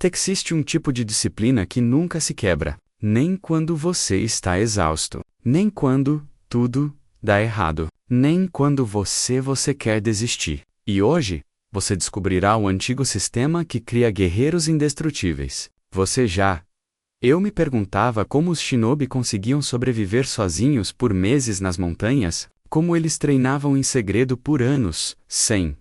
Existe um tipo de disciplina que nunca se quebra, nem quando você está exausto, nem quando tudo dá errado, nem quando você quer desistir. E hoje, você descobrirá o antigo sistema que cria guerreiros indestrutíveis. Eu me perguntava como os shinobi conseguiam sobreviver sozinhos por meses nas montanhas, como eles treinavam em segredo por anos, sem.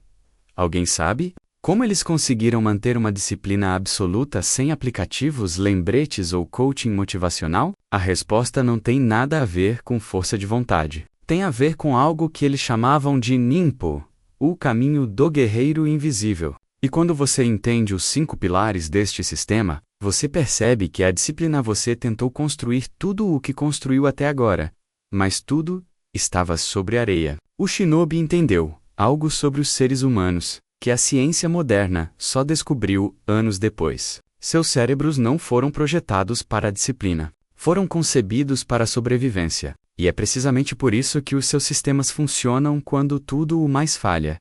Alguém sabe? Como eles conseguiram manter uma disciplina absoluta sem aplicativos, lembretes ou coaching motivacional? A resposta não tem nada a ver com força de vontade. Tem a ver com algo que eles chamavam de Ninpo, o caminho do guerreiro invisível. E quando você entende os 5 pilares deste sistema, você percebe que a disciplina você tentou construir tudo o que construiu até agora, mas tudo estava sobre areia. O shinobi entendeu algo sobre os seres humanos que a ciência moderna só descobriu anos depois. Seus cérebros não foram projetados para a disciplina. Foram concebidos para a sobrevivência. E é precisamente por isso que os seus sistemas funcionam quando tudo o mais falha.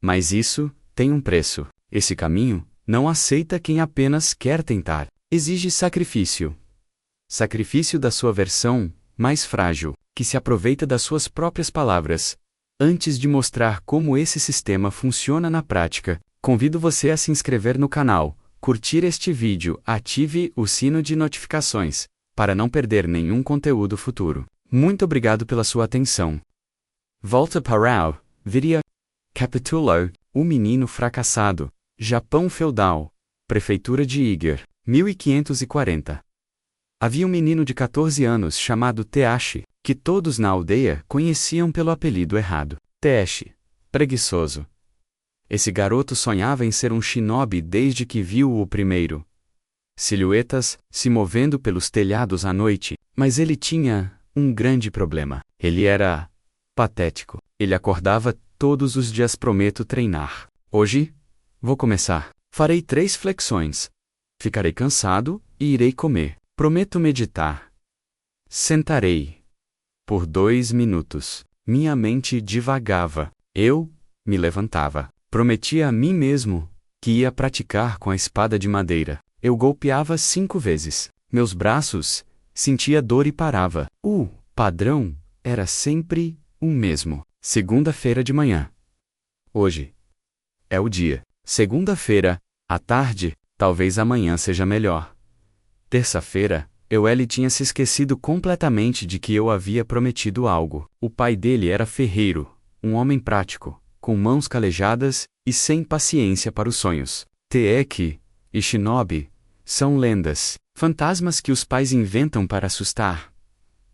Mas isso tem um preço. Esse caminho não aceita quem apenas quer tentar. Exige sacrifício. Sacrifício da sua versão mais frágil, que se aproveita das suas próprias palavras. Antes de mostrar como esse sistema funciona na prática, convido você a se inscrever no canal, curtir este vídeo, ative o sino de notificações, para não perder nenhum conteúdo futuro. Muito obrigado pela sua atenção. Volta para o vídeo. Capítulo: O Menino Fracassado. Japão Feudal. Prefeitura de Iger, 1540. Havia um menino de 14 anos chamado Teashi, que todos na aldeia conheciam pelo apelido errado. Teashi, preguiçoso. Esse garoto sonhava em ser um shinobi desde que viu o primeiro. Silhuetas se movendo pelos telhados à noite, mas ele tinha um grande problema. Ele era patético. Ele acordava todos os dias. Prometo treinar. Hoje, vou começar. Farei 3 flexões. Ficarei cansado e irei comer. Prometo meditar. Sentarei. Por 2 minutos. Minha mente divagava. Eu me levantava. Prometia a mim mesmo que ia praticar com a espada de madeira. Eu golpeava 5 vezes. Meus braços sentia dor e parava. O padrão era sempre o mesmo. Segunda-feira de manhã. Hoje é o dia. Segunda-feira, à tarde, talvez amanhã seja melhor. Terça-feira, Eueli tinha se esquecido completamente de que eu havia prometido algo. O pai dele era ferreiro, um homem prático, com mãos calejadas e sem paciência para os sonhos. Teeki e shinobi são lendas, fantasmas que os pais inventam para assustar.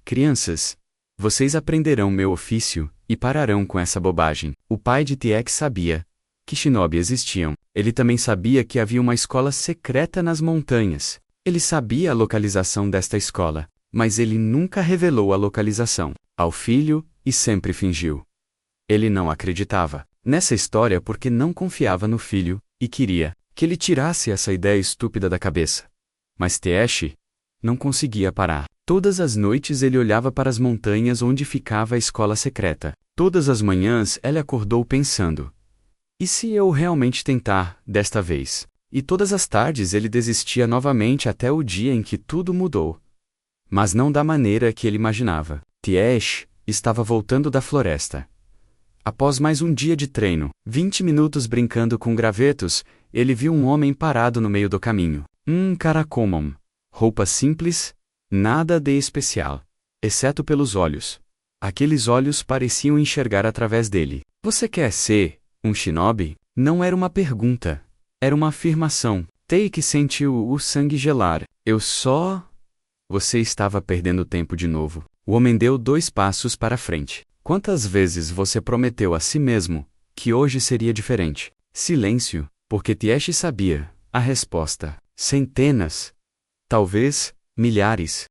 Crianças, vocês aprenderão meu ofício e pararão com essa bobagem. O pai de Teeki sabia que shinobi existiam. Ele também sabia que havia uma escola secreta nas montanhas. Ele sabia a localização desta escola, mas ele nunca revelou a localização ao filho e sempre fingiu. Ele não acreditava nessa história porque não confiava no filho e queria que ele tirasse essa ideia estúpida da cabeça. Mas Teashi não conseguia parar. Todas as noites ele olhava para as montanhas onde ficava a escola secreta. Todas as manhãs ele acordou pensando: e se eu realmente tentar, desta vez? E todas as tardes ele desistia novamente até o dia em que tudo mudou. Mas não da maneira que ele imaginava. Teashi estava voltando da floresta. Após mais um dia de treino, 20 minutos brincando com gravetos, ele viu um homem parado no meio do caminho. Um cara comum. Roupa simples, nada de especial, exceto pelos olhos. Aqueles olhos pareciam enxergar através dele. Você quer ser um shinobi? Não era uma pergunta. Era uma afirmação. Teiki sentiu o sangue gelar. Você estava perdendo tempo de novo. O homem deu 2 passos para frente. Quantas vezes você prometeu a si mesmo que hoje seria diferente? Silêncio, porque Teashi sabia a resposta. Centenas. Talvez milhares.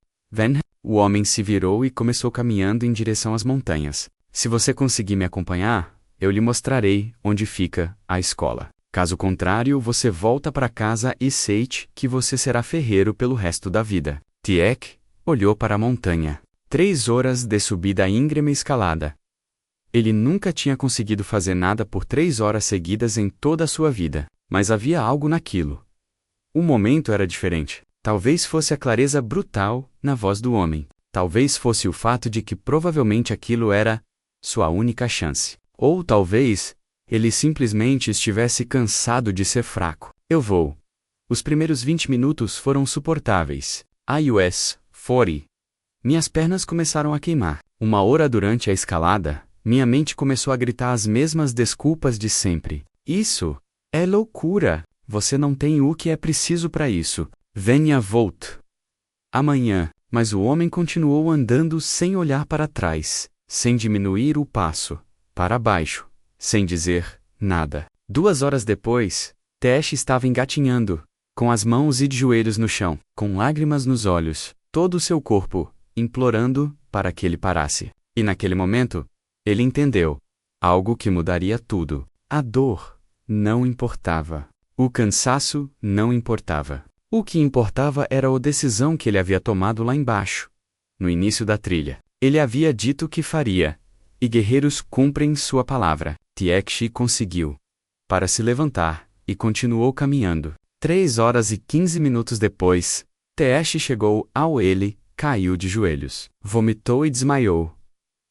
O homem se virou e começou caminhando em direção às montanhas. Se você conseguir me acompanhar, eu lhe mostrarei onde fica a escola. Caso contrário, você volta para casa e aceite que você será ferreiro pelo resto da vida. Teashi olhou para a montanha. 3 horas de subida íngreme e escalada. Ele nunca tinha conseguido fazer nada por 3 horas seguidas em toda a sua vida, mas havia algo naquilo. O momento era diferente. Talvez fosse a clareza brutal na voz do homem. Talvez fosse o fato de que provavelmente aquilo era sua única chance. Ou talvez ele simplesmente estivesse cansado de ser fraco. Eu vou. Os primeiros 20 minutos foram suportáveis. iOS 40. Minhas pernas começaram a queimar. 1 hora durante a escalada, minha mente começou a gritar as mesmas desculpas de sempre. Isso é loucura. Você não tem o que é preciso para isso. Venha Volt. Amanhã, mas o homem continuou andando sem olhar para trás, sem diminuir o passo, para baixo, sem dizer nada. 2 horas depois, Tesh estava engatinhando, com as mãos e de joelhos no chão, com lágrimas nos olhos, todo o seu corpo, implorando para que ele parasse. E naquele momento, ele entendeu algo que mudaria tudo. A dor não importava. O cansaço não importava. O que importava era a decisão que ele havia tomado lá embaixo, no início da trilha. Ele havia dito que faria, e guerreiros cumprem sua palavra. Tiekshi conseguiu para se levantar e continuou caminhando. 3 horas e 15 minutos depois, Tesh chegou ao ele, caiu de joelhos, vomitou e desmaiou.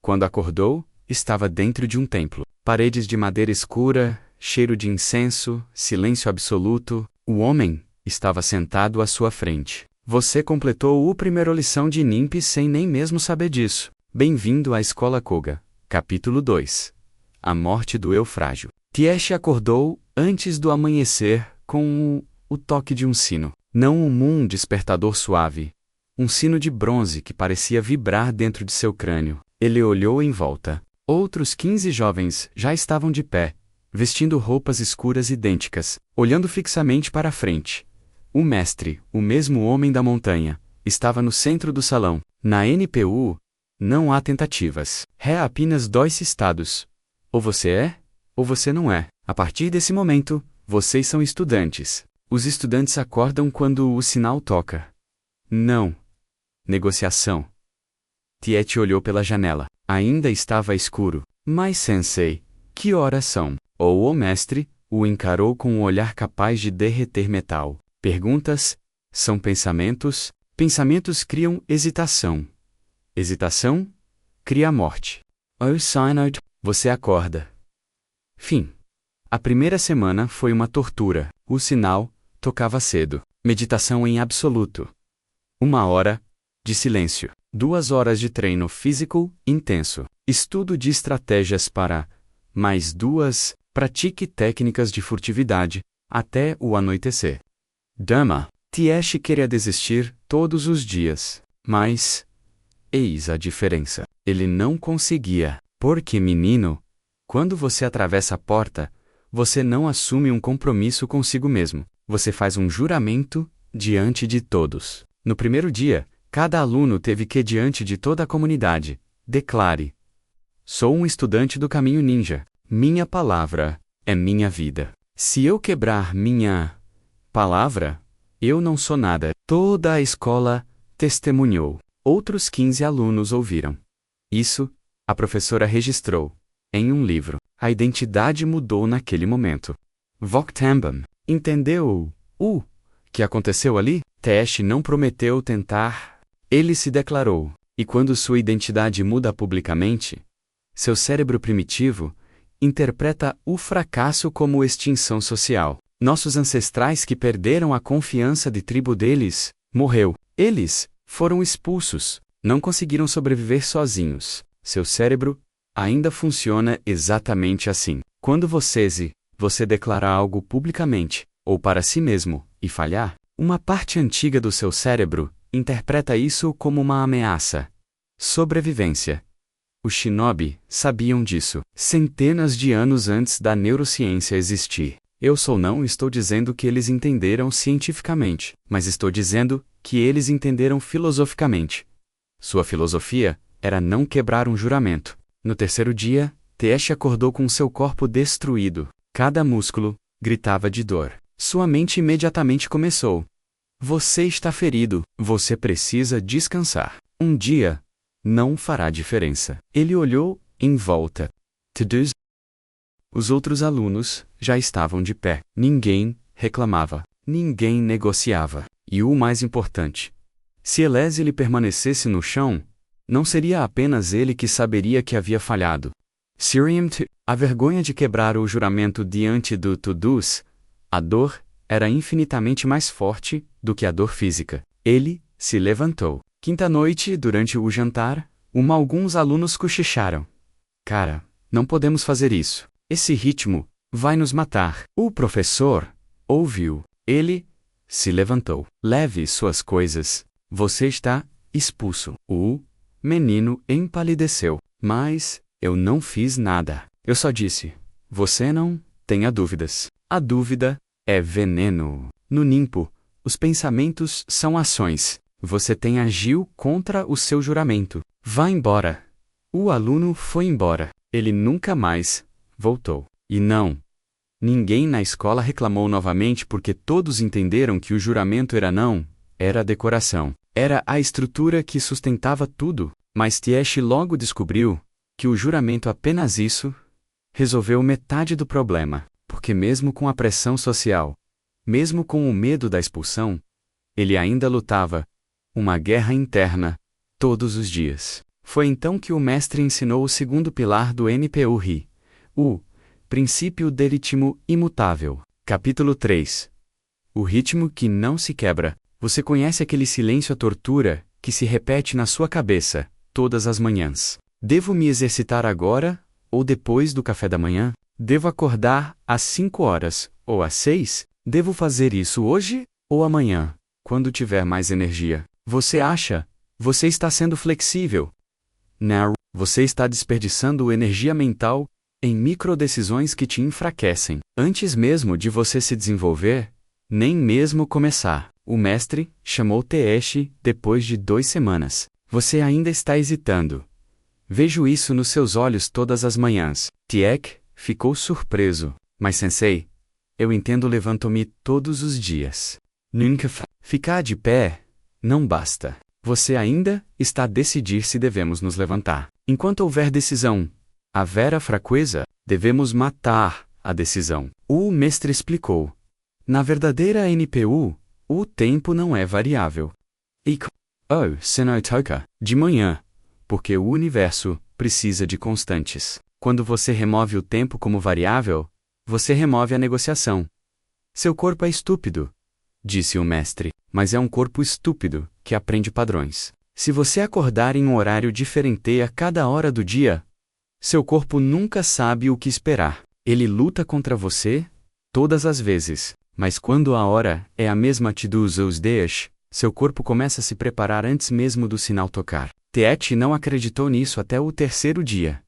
Quando acordou, estava dentro de um templo. Paredes de madeira escura, cheiro de incenso, silêncio absoluto. O homem estava sentado à sua frente. Você completou a primeira lição de NIMP sem nem mesmo saber disso. Bem-vindo à Escola Koga. Capítulo 2. A morte do eu frágil. Tiesh acordou antes do amanhecer com o toque de um sino. Não um despertador suave. Um sino de bronze que parecia vibrar dentro de seu crânio. Ele olhou em volta. Outros 15 jovens já estavam de pé, vestindo roupas escuras idênticas, olhando fixamente para a frente. O mestre, o mesmo homem da montanha, estava no centro do salão. Na NPU, não há tentativas. É apenas 2 estados. Ou você é, ou você não é. A partir desse momento, vocês são estudantes. Os estudantes acordam quando o sinal toca. Não. Negociação. Tiet olhou pela janela. Ainda estava escuro. Mas sensei, que horas são? Ou o mestre o encarou com um olhar capaz de derreter metal. Perguntas são pensamentos. Pensamentos criam hesitação. Hesitação cria a morte. Oh, Synod, você acorda. Fim. A primeira semana foi uma tortura. O sinal tocava cedo. Meditação em absoluto. 1 hora de silêncio. 2 horas de treino físico intenso. Estudo de estratégias para mais 2. Pratique técnicas de furtividade até o anoitecer. Dama. Tiesh queria desistir todos os dias. Mas eis a diferença. Ele não conseguia. Porque, menino, quando você atravessa a porta, você não assume um compromisso consigo mesmo. Você faz um juramento diante de todos. No primeiro dia, cada aluno teve que, diante de toda a comunidade, declare: sou um estudante do caminho ninja. Minha palavra é minha vida. Se eu quebrar minha palavra, eu não sou nada. Toda a escola testemunhou. Outros 15 alunos ouviram. Isso, a professora registrou em um livro. A identidade mudou naquele momento. Voktambam entendeu o que aconteceu ali? Tesh não prometeu tentar. Ele se declarou. E quando sua identidade muda publicamente, seu cérebro primitivo interpreta o fracasso como extinção social. Nossos ancestrais que perderam a confiança de tribo deles, morreu. Eles foram expulsos, não conseguiram sobreviver sozinhos. Seu cérebro ainda funciona exatamente assim. Quando você declara algo publicamente, ou para si mesmo, e falhar, uma parte antiga do seu cérebro interpreta isso como uma ameaça. Sobrevivência. Os shinobi sabiam disso centenas de anos antes da neurociência existir. Não estou dizendo que eles entenderam cientificamente, mas estou dizendo que eles entenderam filosoficamente. Sua filosofia era não quebrar um juramento. No terceiro dia, Tesh acordou com seu corpo destruído. Cada músculo gritava de dor. Sua mente imediatamente começou. Você está ferido. Você precisa descansar. Um dia não fará diferença. Ele olhou em volta. To-dos. Os outros alunos já estavam de pé. Ninguém reclamava. Ninguém negociava. E o mais importante: se Eliezer permanecesse no chão, não seria apenas ele que saberia que havia falhado. Siriamt, a vergonha de quebrar o juramento diante do Tudus, a dor, era infinitamente mais forte do que a dor física. Ele se levantou. Quinta noite, durante o jantar, alguns alunos cochicharam. Cara, não podemos fazer isso. Esse ritmo vai nos matar. O professor ouviu. Ele se levantou. Leve suas coisas. Você está expulso. O menino empalideceu. Mas eu não fiz nada. Eu só disse: você não tenha dúvidas. A dúvida é veneno. No Nimpo, os pensamentos são ações. Você agiu contra o seu juramento. Vá embora. O aluno foi embora. Ele nunca mais voltou. E não. Ninguém na escola reclamou novamente porque todos entenderam que o juramento era decoração. Era a estrutura que sustentava tudo. Mas Tiesh logo descobriu que o juramento apenas isso resolveu metade do problema. Porque mesmo com a pressão social, mesmo com o medo da expulsão, ele ainda lutava uma guerra interna todos os dias. Foi então que o mestre ensinou o segundo pilar do NPU-RI, o princípio de ritmo imutável. Capítulo 3. O ritmo que não se quebra. Você conhece aquele silêncio à tortura que se repete na sua cabeça todas as manhãs. Devo me exercitar agora ou depois do café da manhã? Devo acordar às 5 horas ou às 6? Devo fazer isso hoje ou amanhã, quando tiver mais energia? Você acha? Você está sendo flexível. Não, você está desperdiçando energia mental em microdecisões que te enfraquecem. Antes mesmo de você se desenvolver, nem mesmo começar. O mestre chamou Tiesh depois de 2 semanas. Você ainda está hesitando. Vejo isso nos seus olhos todas as manhãs. Tiek ficou surpreso. Mas sensei, eu entendo levanto-me todos os dias. Nunca ficar de pé não basta. Você ainda está a decidir se devemos nos levantar. Enquanto houver decisão, haverá fraqueza, devemos matar a decisão. O mestre explicou. Na verdadeira NPU, o tempo não é variável. Senotoka, de manhã, porque o universo precisa de constantes. Quando você remove o tempo como variável, você remove a negociação. Seu corpo é estúpido, disse o mestre, mas é um corpo estúpido que aprende padrões. Se você acordar em um horário diferente a cada hora do dia, seu corpo nunca sabe o que esperar. Ele luta contra você todas as vezes, mas quando a hora é a mesma todos os dias, seu corpo começa a se preparar antes mesmo do sinal tocar. Tiet não acreditou nisso até o 3º dia.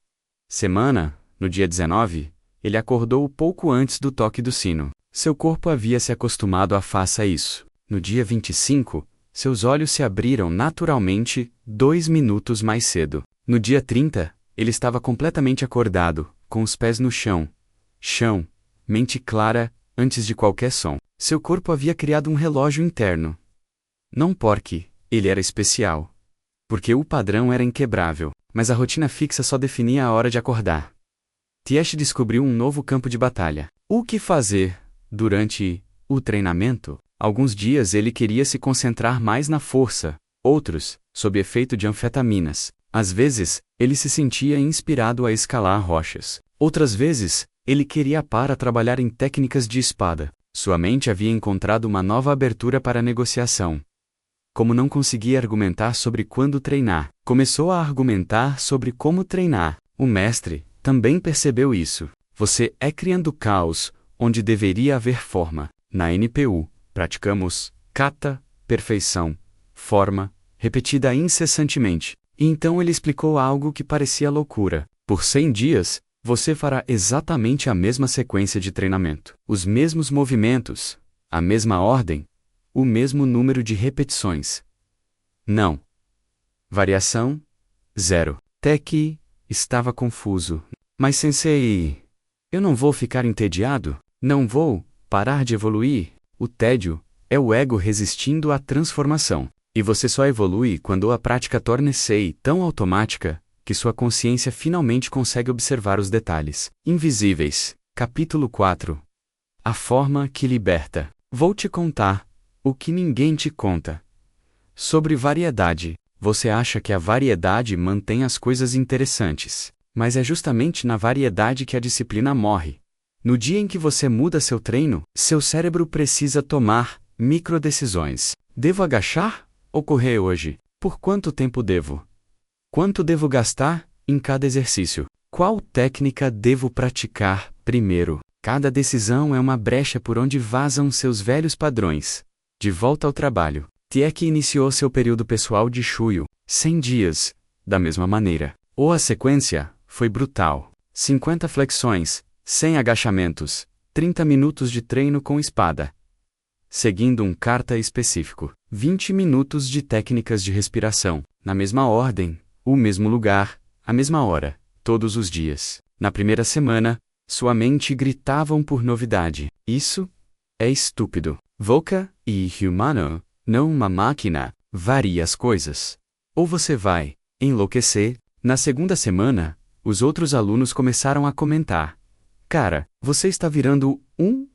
No dia 19, ele acordou pouco antes do toque do sino. Seu corpo havia se acostumado a faça isso. No dia 25, seus olhos se abriram naturalmente 2 minutos mais cedo. No dia 30, ele estava completamente acordado, com os pés no chão, mente clara, antes de qualquer som. Seu corpo havia criado um relógio interno. Não porque ele era especial. Porque o padrão era inquebrável, mas a rotina fixa só definia a hora de acordar. Tiesh descobriu um novo campo de batalha. O que fazer durante o treinamento? Alguns dias ele queria se concentrar mais na força, outros, sob efeito de anfetaminas. Às vezes, ele se sentia inspirado a escalar rochas. Outras vezes, ele queria para trabalhar em técnicas de espada. Sua mente havia encontrado uma nova abertura para a negociação. Como não conseguia argumentar sobre quando treinar, começou a argumentar sobre como treinar. O mestre também percebeu isso. Você é criando caos, onde deveria haver forma. Na NPU, praticamos kata, perfeição, forma, repetida incessantemente. E então ele explicou algo que parecia loucura. Por 100 dias, você fará exatamente a mesma sequência de treinamento. Os mesmos movimentos, a mesma ordem, o mesmo número de repetições. Não. Variação? 0. Teki estava confuso. Mas sensei, eu não vou ficar entediado? Não vou parar de evoluir? O tédio é o ego resistindo à transformação. E você só evolui quando a prática torna-se tão automática que sua consciência finalmente consegue observar os detalhes invisíveis. Capítulo 4. A forma que liberta. Vou te contar o que ninguém te conta. Sobre variedade. Você acha que a variedade mantém as coisas interessantes, mas é justamente na variedade que a disciplina morre. No dia em que você muda seu treino, seu cérebro precisa tomar microdecisões. Devo agachar ou correr hoje? Por quanto tempo devo? Quanto devo gastar em cada exercício? Qual técnica devo praticar primeiro? Cada decisão é uma brecha por onde vazam seus velhos padrões. De volta ao trabalho. Tieck iniciou seu período pessoal de Shuyo, 100 dias, da mesma maneira. A sequência foi brutal. 50 flexões, 100 agachamentos, 30 minutos de treino com espada. Seguindo um kata específico, 20 minutos de técnicas de respiração, na mesma ordem, o mesmo lugar, a mesma hora, todos os dias. Na primeira semana, sua mente gritavam por novidade. Isso é estúpido. Voca e humano, não uma máquina, varia as coisas. Ou você vai enlouquecer. Na segunda semana, os outros alunos começaram a comentar. Cara, você está virando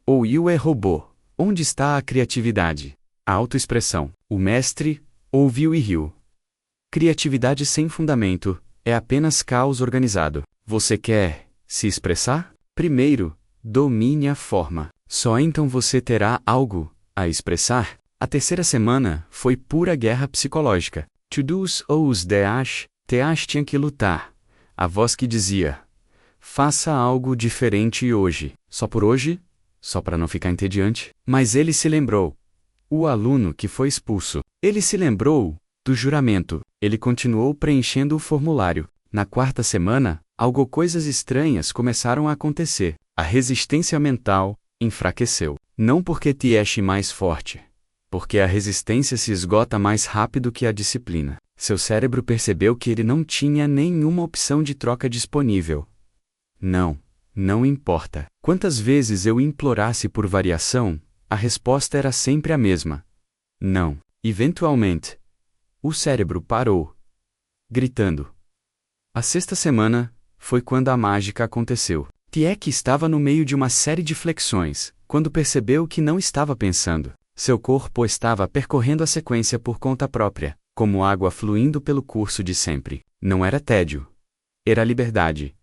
ou Yu é robô. Onde está a criatividade? A autoexpressão. O mestre ouviu e riu. Criatividade sem fundamento é apenas caos organizado. Você quer se expressar? Primeiro, domine a forma. Só então você terá algo a expressar. A terceira semana foi pura guerra psicológica. To-dos ou os Teash tinha que lutar. A voz que dizia: faça algo diferente hoje. Só por hoje? Só para não ficar entediante? Mas ele se lembrou. O aluno que foi expulso. Ele se lembrou do juramento. Ele continuou preenchendo o formulário. Na quarta semana, coisas estranhas começaram a acontecer. A resistência mental enfraqueceu. Não porque Tiesh mais forte. Porque a resistência se esgota mais rápido que a disciplina. Seu cérebro percebeu que ele não tinha nenhuma opção de troca disponível. Não importa. Quantas vezes eu implorasse por variação, a resposta era sempre a mesma. Não. Eventualmente, o cérebro parou, gritando. A sexta semana foi quando a mágica aconteceu. Tieck estava no meio de uma série de flexões, quando percebeu que não estava pensando. Seu corpo estava percorrendo a sequência por conta própria, como água fluindo pelo curso de sempre. Não era tédio. Era liberdade.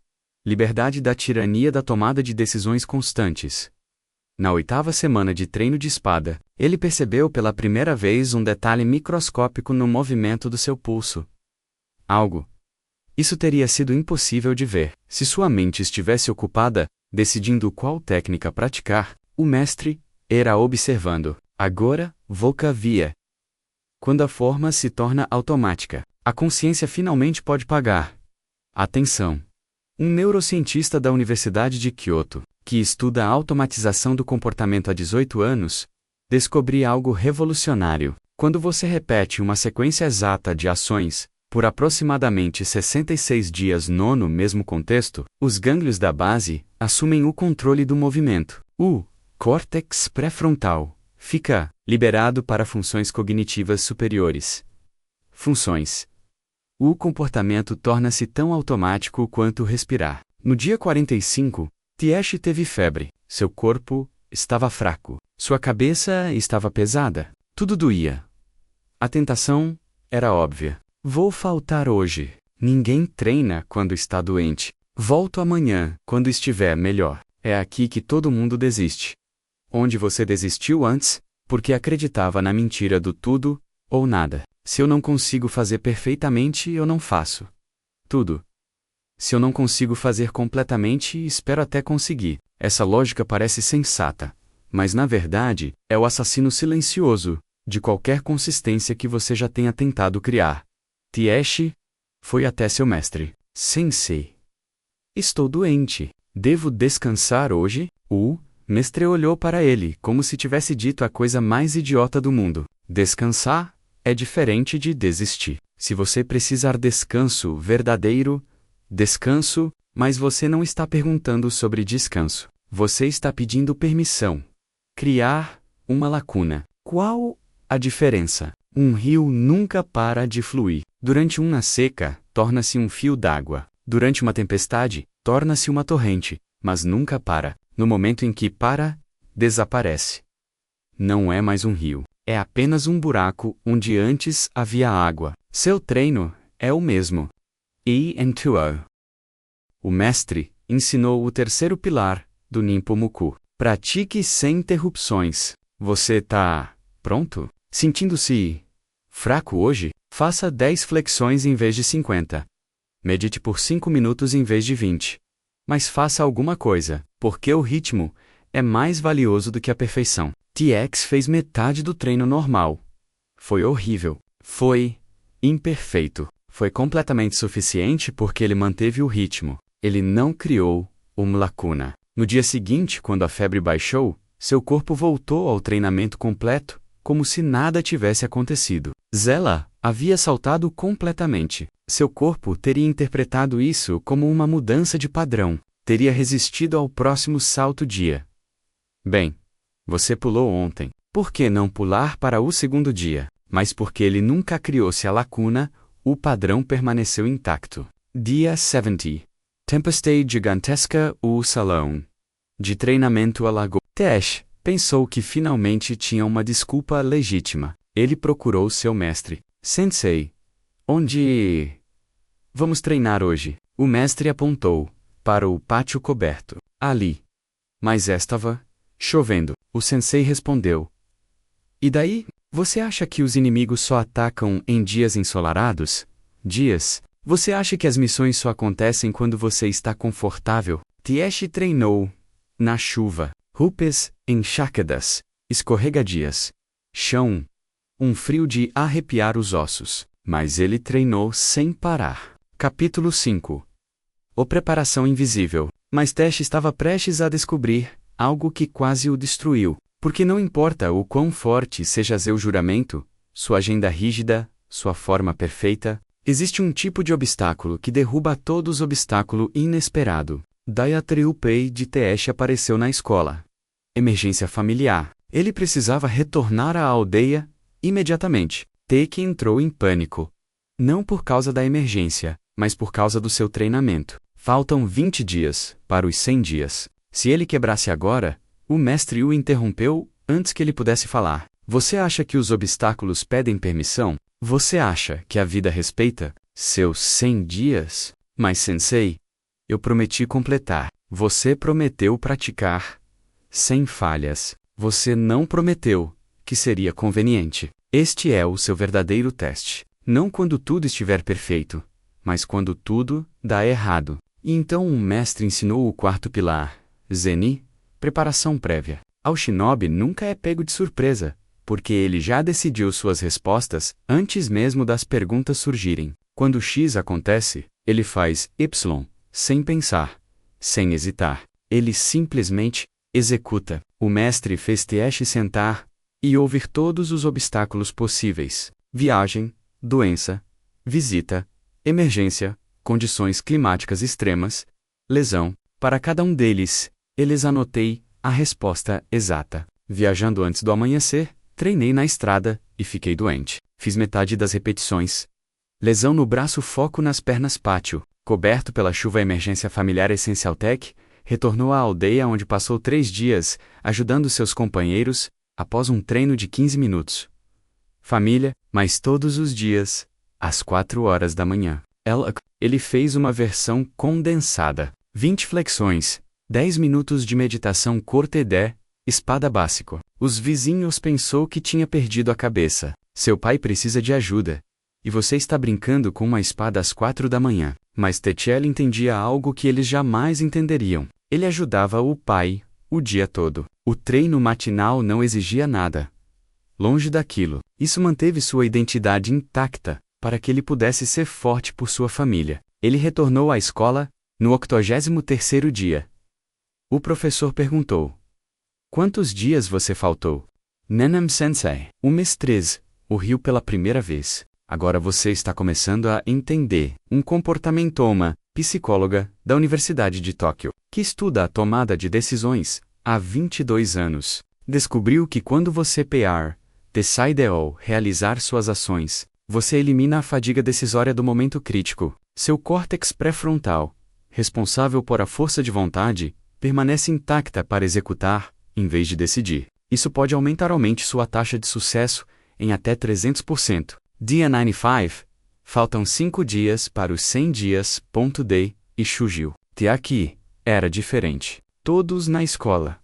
Liberdade da tirania da tomada de decisões constantes. Na oitava semana de treino de espada, ele percebeu pela primeira vez um detalhe microscópico no movimento do seu pulso. Isso teria sido impossível de ver. Se sua mente estivesse ocupada, decidindo qual técnica praticar, o mestre era observando. Agora, Voca via. Quando a forma se torna automática, a consciência finalmente pode pagar. Atenção! Um neurocientista da Universidade de Kyoto, que estuda a automatização do comportamento há 18 anos, descobriu algo revolucionário. Quando você repete uma sequência exata de ações, por aproximadamente 66 dias no mesmo contexto, os gânglios da base assumem o controle do movimento. O córtex pré-frontal fica liberado para funções cognitivas superiores. Funções. O comportamento torna-se tão automático quanto respirar. No dia 45, Tiesh teve febre. Seu corpo estava fraco. Sua cabeça estava pesada. Tudo doía. A tentação era óbvia. Vou faltar hoje. Ninguém treina quando está doente. Volto amanhã, quando estiver melhor. É aqui que todo mundo desiste. Onde você desistiu antes, porque acreditava na mentira do tudo ou nada. Se eu não consigo fazer perfeitamente, eu não faço. Tudo. Se eu não consigo fazer completamente, espero até conseguir. Essa lógica parece sensata, mas na verdade, é o assassino silencioso de qualquer consistência que você já tenha tentado criar. Tiesh foi até seu mestre. Sensei. Estou doente. Devo descansar hoje? O mestre olhou para ele como se tivesse dito a coisa mais idiota do mundo. Descansar é diferente de desistir. Se você precisar descanso verdadeiro, descanso, mas você não está perguntando sobre descanso. Você está pedindo permissão. Criar uma lacuna. Qual a diferença? Um rio nunca para de fluir. Durante uma seca, torna-se um fio d'água. Durante uma tempestade, torna-se uma torrente, mas nunca para. No momento em que para, desaparece. não é mais um rio. É apenas um buraco onde antes havia água. Seu treino é o mesmo. E2O. O mestre ensinou o terceiro pilar do Ninpomuku. Pratique sem interrupções. Você tá pronto? Sentindo-se fraco hoje? Faça 10 flexões em vez de 50. Medite por 5 minutos em vez de 20. Mas faça alguma coisa, porque o ritmo é mais valioso do que a perfeição. TX fez metade do treino normal. Foi horrível. Foi imperfeito. Foi completamente suficiente porque ele manteve o ritmo. Ele não criou uma lacuna. No dia seguinte, quando a febre baixou, seu corpo voltou ao treinamento completo, como se nada tivesse acontecido. Zela havia saltado completamente. Seu corpo teria interpretado isso como uma mudança de padrão. Teria resistido ao próximo salto dia. Bem, você pulou ontem. Por que não pular para o segundo dia? Mas porque ele nunca criou-se a lacuna, o padrão permaneceu intacto. Dia 70. Tempestade gigantesca o salão de treinamento alagou. Tesh pensou que finalmente tinha uma desculpa legítima. Ele procurou seu mestre. Sensei, onde vamos treinar hoje? O mestre apontou para o pátio coberto. Ali. Mas estava chovendo. O sensei respondeu. E daí? Você acha que os inimigos só atacam em dias ensolarados? Dias? Você acha que as missões só acontecem quando você está confortável? Tiesh treinou na chuva, rupas encharcadas, escorregadias, chão, um frio de arrepiar os ossos, mas ele treinou sem parar. Capítulo 5. O Preparação Invisível. Mas Tesh estava prestes a descobrir algo que quase o destruiu. Porque não importa o quão forte seja seu juramento, sua agenda rígida, sua forma perfeita, existe um tipo de obstáculo que derruba todos os obstáculo inesperado. Dayatriupei de Tesh apareceu na escola. Emergência familiar. Ele precisava retornar à aldeia imediatamente. Teki entrou em pânico. Não por causa da emergência, mas por causa do seu treinamento. Faltam 20 dias para os 100 dias. Se ele quebrasse agora, o mestre o interrompeu antes que ele pudesse falar. Você acha que os obstáculos pedem permissão? Você acha que a vida respeita seus 100 dias? Mas, sensei, eu prometi completar. Você prometeu praticar sem falhas. Você não prometeu que seria conveniente. Este é o seu verdadeiro teste. Não quando tudo estiver perfeito, mas quando tudo dá errado. E então o mestre ensinou o quarto pilar, Zeni, preparação prévia. Ao shinobi nunca é pego de surpresa, porque ele já decidiu suas respostas antes mesmo das perguntas surgirem. Quando X acontece, ele faz Y, sem pensar, sem hesitar. Ele simplesmente executa. O mestre fez Tesh sentar e ouvir todos os obstáculos possíveis: viagem, doença, visita, emergência, condições climáticas extremas, lesão. Para cada um deles, eles anotei a resposta exata. Viajando antes do amanhecer, treinei na estrada e fiquei doente. Fiz metade das repetições. Lesão no braço, foco nas pernas, pátio. Coberto pela chuva, emergência familiar Essential Tech, retornou à aldeia onde passou 3 dias, ajudando seus companheiros, após um treino de 15 minutos. Família, mas todos os dias, às 4 horas da manhã. Ele fez uma versão condensada. 20 flexões, 10 minutos de meditação cortedé, espada básico. Os vizinhos pensou que tinha perdido a cabeça. Seu pai precisa de ajuda. E você está brincando com uma espada às 4 da manhã. Mas Techel entendia algo que eles jamais entenderiam. Ele ajudava o pai o dia todo. O treino matinal não exigia nada. Longe daquilo. Isso manteve sua identidade intacta, para que ele pudesse ser forte por sua família. Ele retornou à escola no 83º dia. O professor perguntou: quantos dias você faltou? Nenam-sensei. O mês 3, o riu pela primeira vez. Agora você está começando a entender. Um comportamentoma, psicóloga, da Universidade de Tóquio, que estuda a tomada de decisões há 22 anos, descobriu que quando você decide ou realizar suas ações, você elimina a fadiga decisória do momento crítico. Seu córtex pré-frontal, responsável por a força de vontade, permanece intacta para executar, em vez de decidir. Isso pode aumentar sua taxa de sucesso em até 300%. Dia 95. Faltam 5 dias para os 100 dias. Day e surgiu. Aqui era diferente. Todos na escola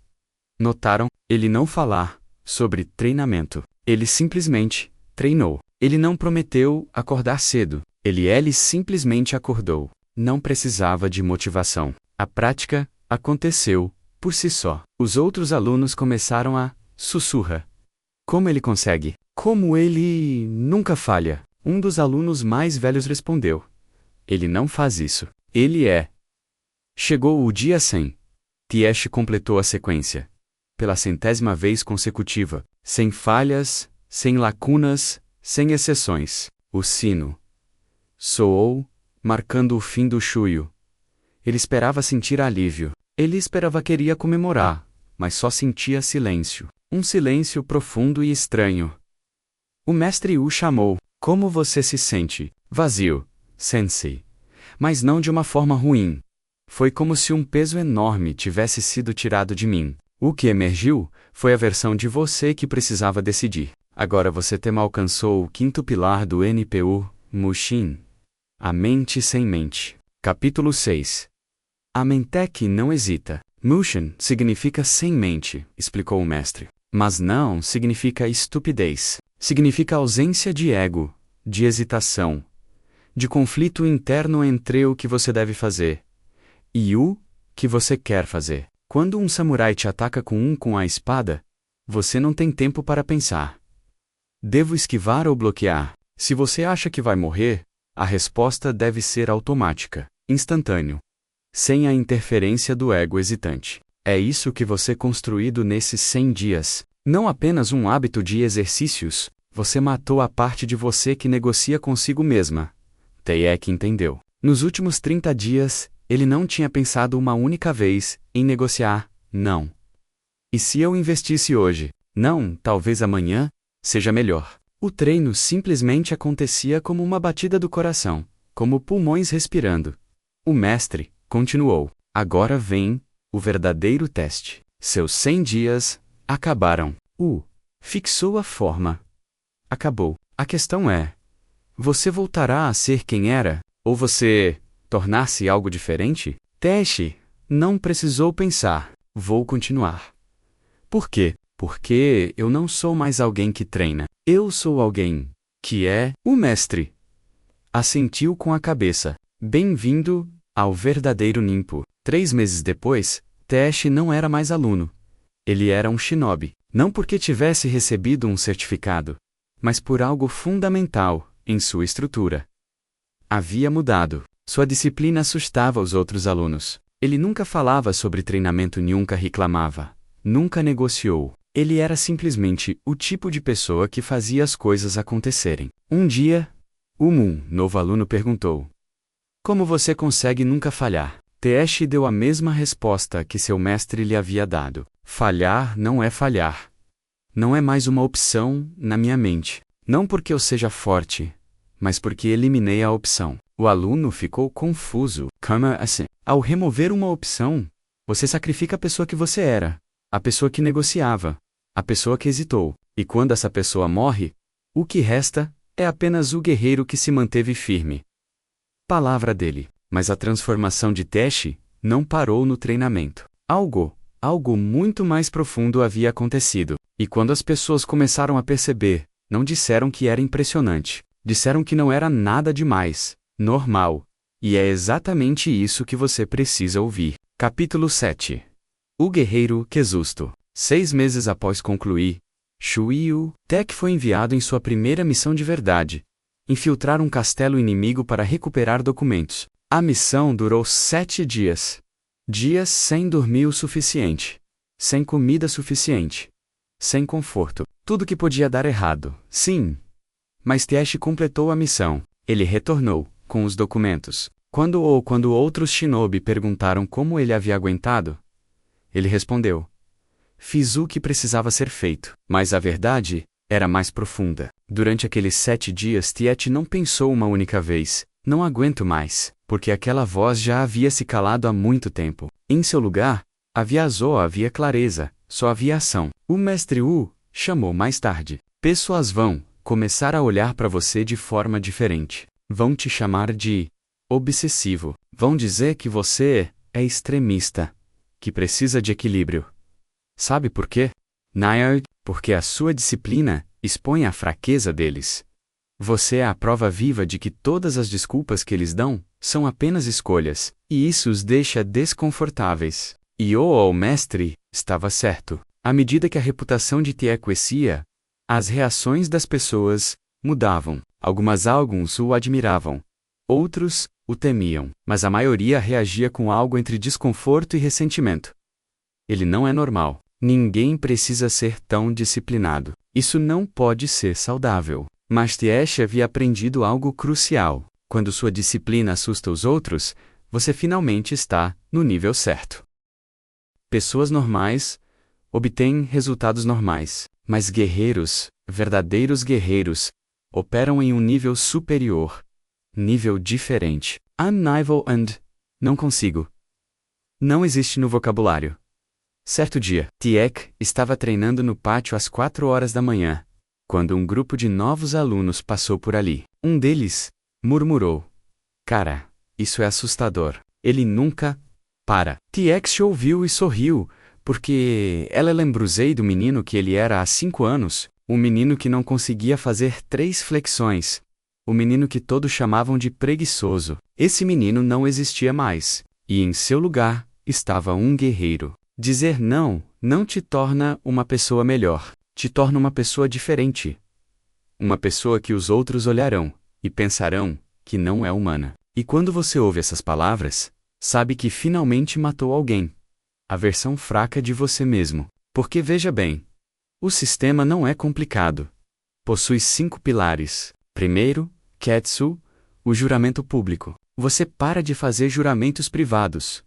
notaram ele não falar sobre treinamento. Ele simplesmente treinou. Ele não prometeu acordar cedo. Ele simplesmente acordou. Não precisava de motivação. A prática aconteceu por si só. Os outros alunos começaram a sussurrar. Como ele consegue? Como ele nunca falha? Um dos alunos mais velhos respondeu. Ele não faz isso. Ele é. Chegou o dia 100. Tiesh completou a sequência. Pela 100ª vez consecutiva. Sem falhas, sem lacunas, sem exceções. O sino soou, marcando o fim do chuio. Ele esperava sentir alívio. Ele esperava que iria comemorar, mas só sentia silêncio. Um silêncio profundo e estranho. O mestre o chamou. Como você se sente? Vazio, sensei. Mas não de uma forma ruim. Foi como se um peso enorme tivesse sido tirado de mim. O que emergiu foi a versão de você que precisava decidir. Agora você alcançou o 5º pilar do NPU, Mushin. A mente sem mente. Capítulo 6. A Mentec não hesita. Mushin significa sem mente, explicou o mestre. Mas não significa estupidez. Significa ausência de ego, de hesitação, de conflito interno entre o que você deve fazer e o que você quer fazer. Quando um samurai te ataca com a espada, você não tem tempo para pensar. Devo esquivar ou bloquear? Se você acha que vai morrer, a resposta deve ser automática, instantâneo, sem a interferência do ego hesitante. É isso que você construído nesses 100 dias. Não apenas um hábito de exercícios, você matou a parte de você que negocia consigo mesma. Teyek entendeu. Nos últimos 30 dias, ele não tinha pensado uma única vez em negociar, não. E se eu investisse hoje? Não, talvez amanhã seja melhor. O treino simplesmente acontecia como uma batida do coração, como pulmões respirando. O mestre continuou. Agora vem o verdadeiro teste. Seus 100 dias acabaram. Fixou a forma. Acabou. A questão é: você voltará a ser quem era? Ou você tornar-se algo diferente? Teste não precisou pensar. Vou continuar. Por quê? Porque eu não sou mais alguém que treina. Eu sou alguém que é o mestre. Assentiu com a cabeça. Bem-vindo ao verdadeiro Ninpo. 3 meses depois, Teste não era mais aluno. Ele era um shinobi. Não porque tivesse recebido um certificado, mas por algo fundamental em sua estrutura. Havia mudado. Sua disciplina assustava os outros alunos. Ele nunca falava sobre treinamento, nunca reclamava, nunca negociou. Ele era simplesmente o tipo de pessoa que fazia as coisas acontecerem. Um dia, novo aluno, perguntou: como você consegue nunca falhar? Tiesh deu a mesma resposta que seu mestre lhe havia dado. Falhar não é falhar. Não é mais uma opção na minha mente. Não porque eu seja forte, mas porque eliminei a opção. O aluno ficou confuso. Como assim? Ao remover uma opção, você sacrifica a pessoa que você era, a pessoa que negociava, a pessoa que hesitou. E quando essa pessoa morre, o que resta é apenas o guerreiro que se manteve firme. Palavra dele. Mas a transformação de Teste não parou no treinamento. Algo muito mais profundo havia acontecido. E quando as pessoas começaram a perceber, não disseram que era impressionante. Disseram que não era nada demais, normal. E é exatamente isso que você precisa ouvir. Capítulo 7. O guerreiro Kezusto. 6 meses após concluir, Shuiyu Tek foi enviado em sua primeira missão de verdade: infiltrar um castelo inimigo para recuperar documentos. A missão durou 7 dias. Dias sem dormir o suficiente, sem comida suficiente, sem conforto. Tudo que podia dar errado, sim. Mas Tiesh completou a missão. Ele retornou, com os documentos. Quando outros shinobi perguntaram como ele havia aguentado, ele respondeu: fiz o que precisava ser feito. Mas a verdade era mais profunda. Durante aqueles 7 dias, Tiesh não pensou uma única vez: não aguento mais, porque aquela voz já havia se calado há muito tempo. Em seu lugar, Havia clareza, só havia ação. O mestre Wu chamou mais tarde. Pessoas vão começar a olhar para você de forma diferente. Vão te chamar de obsessivo. Vão dizer que você é extremista, que precisa de equilíbrio. Sabe por quê? Nayard, porque a sua disciplina expõe a fraqueza deles. Você é a prova viva de que todas as desculpas que eles dão são apenas escolhas, e isso os deixa desconfortáveis. E o mestre estava certo. À medida que a reputação de Tie crescia, as reações das pessoas mudavam. Alguns o admiravam. Outros o temiam, mas a maioria reagia com algo entre desconforto e ressentimento. Ele não é normal. Ninguém precisa ser tão disciplinado. Isso não pode ser saudável. Mas Tiesh havia aprendido algo crucial. Quando sua disciplina assusta os outros, você finalmente está no nível certo. Pessoas normais obtêm resultados normais, mas guerreiros, verdadeiros guerreiros, operam em um nível superior, nível diferente. Unnivel and não consigo. Não existe no vocabulário. Certo dia, Tiek estava treinando no pátio às 4 horas da manhã, quando um grupo de novos alunos passou por ali. Um deles murmurou: "Cara, isso é assustador. Ele nunca para." Tiek ouviu e sorriu, porque ela lembrou-se do menino que ele era há 5 anos, um menino que não conseguia fazer 3 flexões, o menino que todos chamavam de preguiçoso. Esse menino não existia mais, e em seu lugar estava um guerreiro. Dizer não te torna uma pessoa melhor, te torna uma pessoa diferente. Uma pessoa que os outros olharão e pensarão que não é humana. E quando você ouve essas palavras, sabe que finalmente matou alguém. A versão fraca de você mesmo. Porque veja bem, o sistema não é complicado. Possui 5 pilares. Primeiro, Ketsu, o juramento público. Você para de fazer juramentos privados,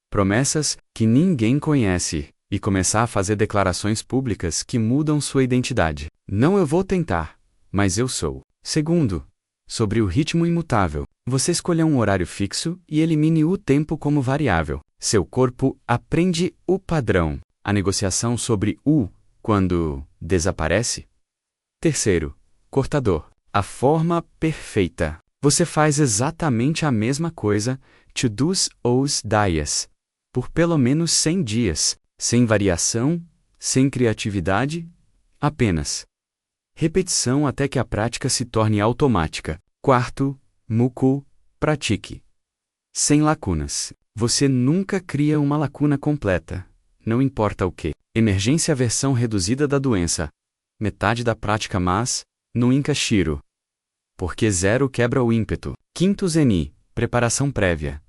promessas que ninguém conhece, e começar a fazer declarações públicas que mudam sua identidade. Não, eu vou tentar, mas eu sou. Segundo, sobre o ritmo imutável. Você escolhe um horário fixo e elimine o tempo como variável. Seu corpo aprende o padrão. A negociação sobre o quando desaparece. Terceiro, cortador. A forma perfeita. Você faz exatamente a mesma coisa, to-dos ou dias, por pelo menos 100 dias, sem variação, sem criatividade, apenas repetição até que a prática se torne automática. Quarto, Muku, pratique. Sem lacunas. Você nunca cria uma lacuna completa, não importa o que. Emergência versão reduzida da doença. Metade da prática, mas nunca shiro. Porque 0 quebra o ímpeto. Quinto Zeni, preparação prévia.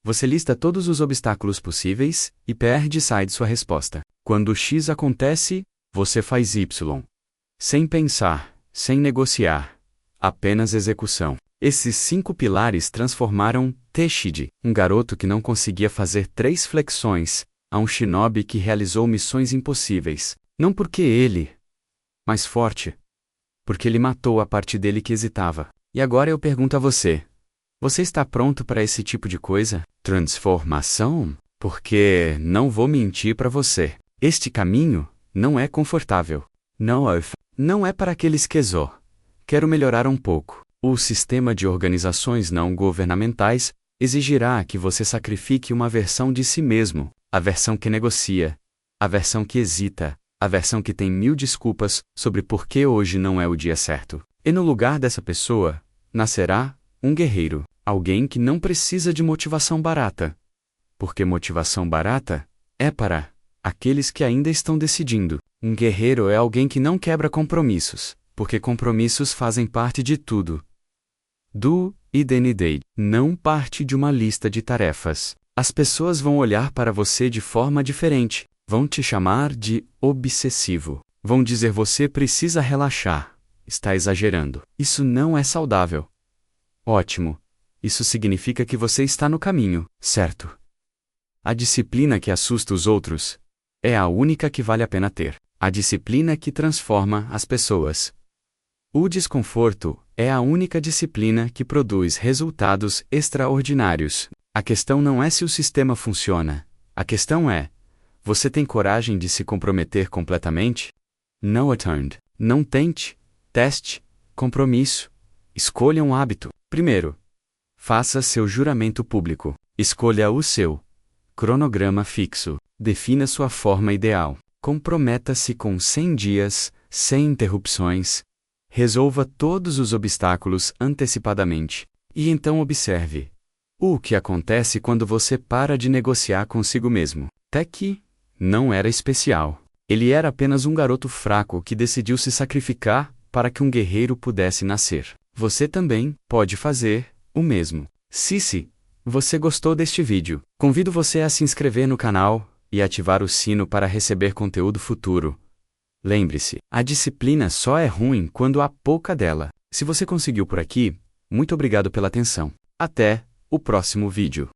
Você lista todos os obstáculos possíveis e sai de sua resposta. Quando o X acontece, você faz Y. Sem pensar, sem negociar. Apenas execução. Esses 5 pilares transformaram Teshide, um garoto que não conseguia fazer 3 flexões, a um shinobi que realizou missões impossíveis. Não porque ele, mais forte, porque ele matou a parte dele que hesitava. E agora eu pergunto a você: você está pronto para esse tipo de coisa? Transformação? Porque não vou mentir para você. Este caminho não é confortável. Não é para aqueles que quero melhorar um pouco. O sistema de organizações não governamentais exigirá que você sacrifique uma versão de si mesmo, a versão que negocia, a versão que hesita, a versão que tem 1000 desculpas sobre por que hoje não é o dia certo. E no lugar dessa pessoa, nascerá um guerreiro, alguém que não precisa de motivação barata. Porque motivação barata é para aqueles que ainda estão decidindo. Um guerreiro é alguém que não quebra compromissos, porque compromissos fazem parte de tudo. Do identidade, não parte de uma lista de tarefas. As pessoas vão olhar para você de forma diferente, vão te chamar de obsessivo. Vão dizer você precisa relaxar, está exagerando. Isso não é saudável. Ótimo. Isso significa que você está no caminho, certo? A disciplina que assusta os outros é a única que vale a pena ter. A disciplina que transforma as pessoas. O desconforto é a única disciplina que produz resultados extraordinários. A questão não é se o sistema funciona. A questão é Você tem coragem de se comprometer completamente? No attempt. Não tente. Teste. Compromisso. Escolha um hábito. Primeiro, faça seu juramento público. Escolha o seu cronograma fixo. Defina sua forma ideal. Comprometa-se com 100 dias, sem interrupções. Resolva todos os obstáculos antecipadamente. E então observe o que acontece quando você para de negociar consigo mesmo. Tech não era especial. Ele era apenas um garoto fraco que decidiu se sacrificar para que um guerreiro pudesse nascer. Você também pode fazer o mesmo. Se você gostou deste vídeo, convido você a se inscrever no canal e ativar o sino para receber conteúdo futuro. Lembre-se, a disciplina só é ruim quando há pouca dela. Se você conseguiu por aqui, muito obrigado pela atenção. Até o próximo vídeo.